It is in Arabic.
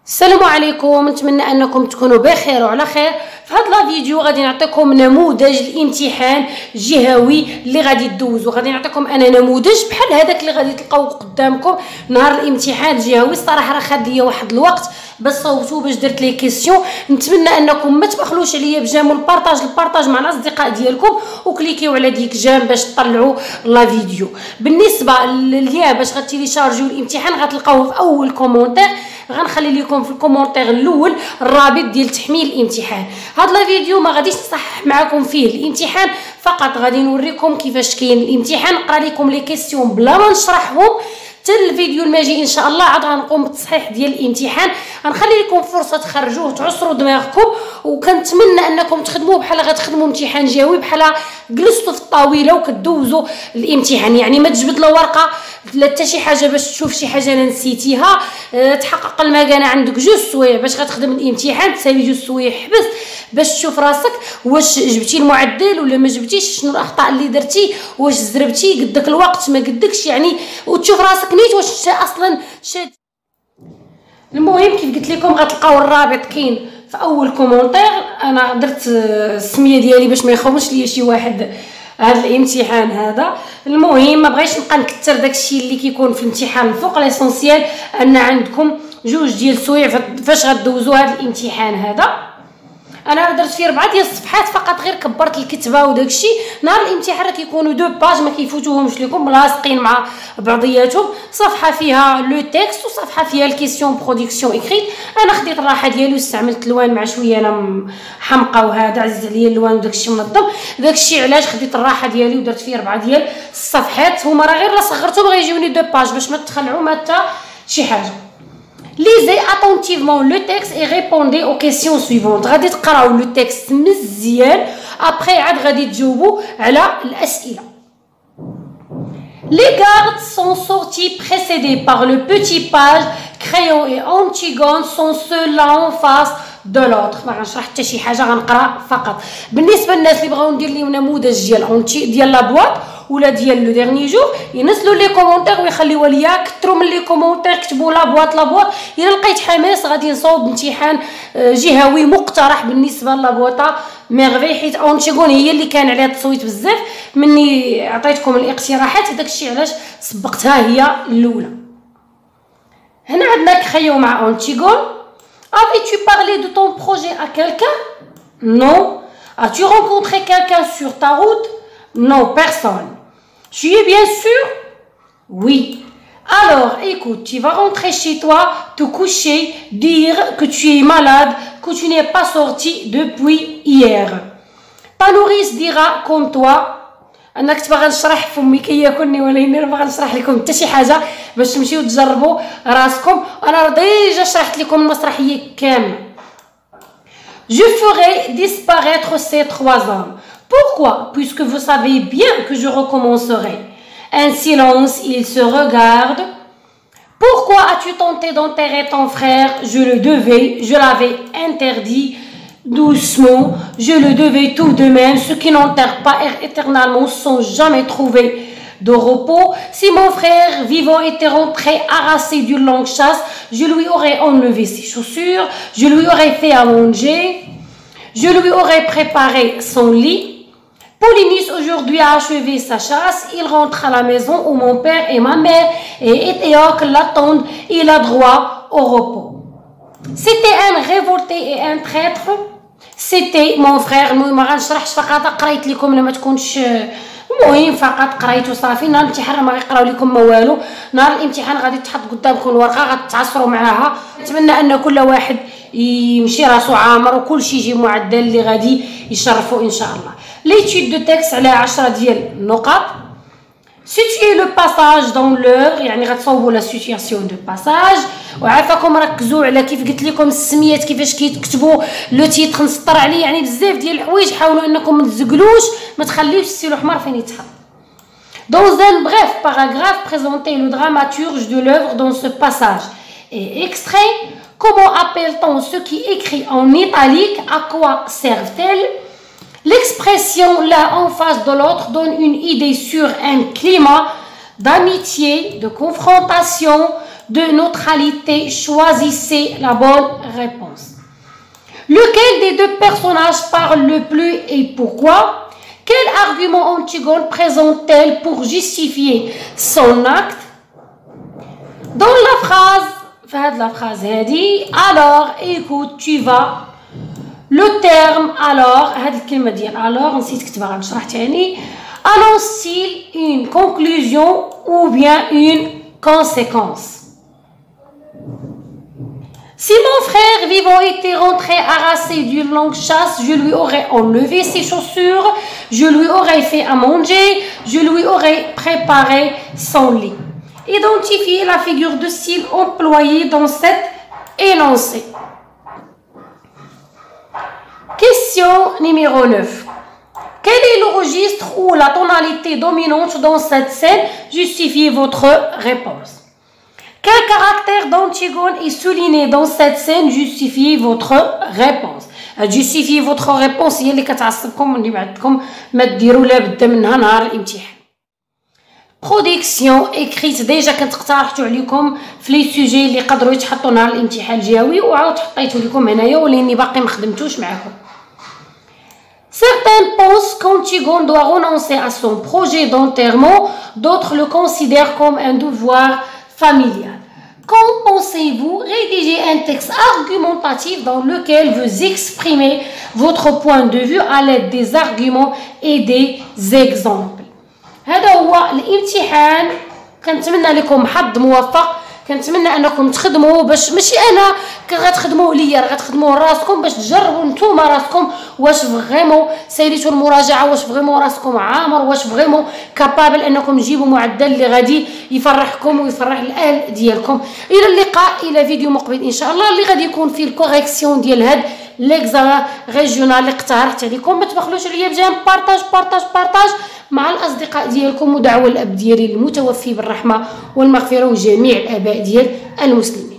السلام عليكم، نتمنى انكم تكونوا بخير وعلى خير. في هذا الفيديو غادي نعطيكم نموذج الامتحان الجهوي اللي غادي تدوزوا. غادي نعطيكم انا نموذج بحال هذاك اللي غادي تلقاوه قدامكم نهار الامتحان الجهوي. الصراحه راه خد ليا واحد الوقت باش صوتو باش درت لي كيسيون. نتمنى انكم ما تبخلوش عليا بجام البارطاج مع الاصدقاء ديالكم وكليكيو على ديك جام باش تطلعوا لا فيديو. بالنسبه لليا باش غتيليشارجيو الامتحان غتلقاوه في اول كومونتير. غنخلي لكم في الكومونتير الاول الرابط ديال تحميل الامتحان. هاد لا فيديو ما غاديش نصحح معكم فيه الامتحان، فقط غادي نوريكم كيفاش كاين الامتحان، نقرا لكم لي كيسيون بلا ما نشرحهم. حتى الفيديو الماجي ان شاء الله عاد غنقوم بالتصحيح ديال الامتحان. غنخلي لكم فرصه تخرجوه تعصروا دماغكم، وكنتمنى انكم تخدموه بحال غتخدموا امتحان جهوي، بحال جلستوا في الطاوله وكدوزوا الامتحان. يعني ما تجبد لا ورقه لا حتى شي حاجه باش تشوف شي حاجه نسيتيها. تحقق المكانه عندك جوج سوايع باش غتخدم الامتحان، تسالي جوج سوايع حبس باش تشوف راسك واش جبتي المعدل ولا ما جبتيش، شنو الاخطاء اللي درتي، واش زربتي قدك الوقت ما قدكش، يعني وتشوف راسك نيت واش اصلا شاد. المهم كيف قلت لكم غتلقاو الرابط كاين في اول كومونتير. انا درت السميه ديالي باش ما يخونش ليا شي واحد هذا الامتحان هذا. المهم ما بغيتش نبقى نكثر داكشي اللي كيكون في الامتحان الفوق. ليسونسيال ان عندكم جوج ديال السوايع فاش غدوزوا هذا الامتحان هذا. انا درت فيه 4 ديال الصفحات فقط، غير كبرت الكتابه وداكشي. نهار الامتحان راه كيكونوا 2 باج ما كيفوتوهمش لكم ملاصقين مع بعضياتهم، صفحه فيها لو تيكست وصفحه فيها الكيسيون برودكسيون اكريت. انا خديت الراحه ديالي واستعملت الوان مع شويه انا حمقى وهذا عز عليا اللوان وداكشي منظم. داكشي علاش خديت الراحه ديالي ودرت فيه 4 ديال الصفحات. هما راه غير لا صغرتهم غيجيوني 2 باج باش ما تخلعوا ما حتى شي حاجه. Lisez attentivement le texte et répondez aux questions suivantes. غادي تقراو le texte مزيان، après عاد غادي تجاوبوا على الأسئلة. Les gardes sont sortis précédés par le petit page. Crayon et Antigone sont ceux l'un en face de l'autre. ما غنشرح حتى شي حاجه، غنقرا فقط. بالنسبه للناس اللي بغاو ندير لهم نموذج ديال لا بواط ولا ديال لو ديرني جور، ينزلوا لي كومونتير ويخليوها ليا. كثروا من لي كومونتير، كتبوا لا بواط. الا لقيت حماس غادي نصاوب امتحان جهوي مقترح بالنسبه لا بواطه ميرفي، حيت اونتيغون هي اللي كان عليها التصويت بزاف. مني عطيتكم الاقتراحات داكشي علاش سبقتها هي الاولى. هنا عندنا كريون مع اونتيغون. Avais-tu parlé de ton projet à quelqu'un? Non. As-tu rencontré quelqu'un sur ta route? Non, personne. Tu es bien sûr? Oui. Alors, écoute, tu vas rentrer chez toi, te coucher, dire que tu es malade, que tu n'es pas sorti depuis hier. Ta nourrice dira comme toi. انا كنت باغا نشرح فمي كياكلني، ولكن باغا نشرح لكم حتى شي حاجه باش تمشيو تجربوا راسكم. انا ديجا شرحت لكم المسرحيه كامله. Je ferai disparaître ces 3 hommes. Pourquoi? Puisque vous savez bien que je recommencerai. Un silence, ils se regardent. Pourquoi as-tu tenté d'enterrer ton frère? Je le devais, je l'avais interdit. Doucement, je le devais tout de même. Ceux qui n'enterrent pas éternellement sont jamais trouvés de repos. Si mon frère vivant était rentré harassé d'une longue chasse, je lui aurais enlevé ses chaussures, je lui aurais fait à manger, je lui aurais préparé son lit. Polynice aujourd'hui a achevé sa chasse. Il rentre à la maison où mon père et ma mère et Éthéocle l'attendent. Il a droit au repos. C'était un révolté et un traître. سيتي مون فخير. المهم ما غنشرحش، فقط قريت لكم لما تكونش. المهم فقط قريت وصافي. نهار الامتحان ما غيقراو لكم ما والو. نهار الامتحان غادي تحط قدامكم الورقه غتعصروا معاها. نتمنى ان كل واحد يمشي راسو عامر وكل شيء يجي معدل اللي غادي يشرفوا ان شاء الله. ليتود دو تكست على 10 ديال النقط. Situer le passage dans l'heure، يعني غتصوبوا لا سيتياسيون دو باساج. وعافاكم ركزوا على كيف قلت لكم السميات كيفاش كيتكتبوا، لو تيتر نسطر عليه، يعني بزاف ديال الحوايج. حاولوا انكم ما تزقلوش، ما تخليوش السيلو حمر فين يتحط. Dans un bref paragraphe, présentez le dramaturge de l'œuvre dans ce passage. Et extrait, comment appelle-t-on ce qui écrit en italique? À quoi servent-elles? L'expression l'un en face de l'autre donne une idée sur un climat d'amitié, de confrontation, de neutralité. Choisissez la bonne réponse. Lequel des deux personnages parle le plus et pourquoi? Quel argument Antigone présente-t-elle pour justifier son acte? Dans la phrase, alors écoute, tu vas. Le terme alors, annonce-t-il une conclusion ou bien une conséquence? Si mon frère vivant était rentré harassé d'une longue chasse, je lui aurais enlevé ses chaussures, je lui aurais fait à manger, je lui aurais préparé son lit. Identifiez la figure de style employée dans cet énoncé. Question numéro 9. Quel est le registre ou la tonalité dominante dans cette scène? Justifiez votre réponse. Quel caractère d'Antigone est souligné dans cette scène? Justifiez votre réponse. Justifiez votre réponse هي اللي كتعصبكم اللي بعدكم ما ديروا لا بد منها نهار الامتحان. برودكسيون اكريت ديجا كنت اقترحت عليكم في لي سوجي اللي قدروا يتحطوا نهار الامتحان الجهوي وعاود حطيته لكم هنايا ولاني باقي ما خدمتوش معكم. Certains pensent qu'Antigone doit renoncer à son projet d'enterrement, d'autres le considèrent comme un devoir familial. Qu'en pensez-vous? Rédigez un texte argumentatif dans lequel vous exprimez votre point de vue à l'aide des arguments et des exemples. هذا هو الامتحان. كنتمنى لكم حظ موفق. كنتمنى انكم تخدموا باش ماشي انا غتخدموا ليا، راه غتخدموا راسكم باش تجربوا نتوما راسكم واش فريمون ساليتوا المراجعه، واش فريمون راسكم عامر، واش فريمون كابابل انكم تجيبوا معدل اللي غادي يفرحكم ويفرح الاهل ديالكم. الى اللقاء الى فيديو مقبل ان شاء الله اللي غادي يكون فيه الكوريكسيون ديال هاد ليكزامان ريجيونال اللي اقترحت عليكم. ما تبخلوش عليا بجانب بارطاج مع الاصدقاء ديالكم ودعوه الاب ديالي المتوفي بالرحمه والمغفره وجميع الاباء ديال المسلمين.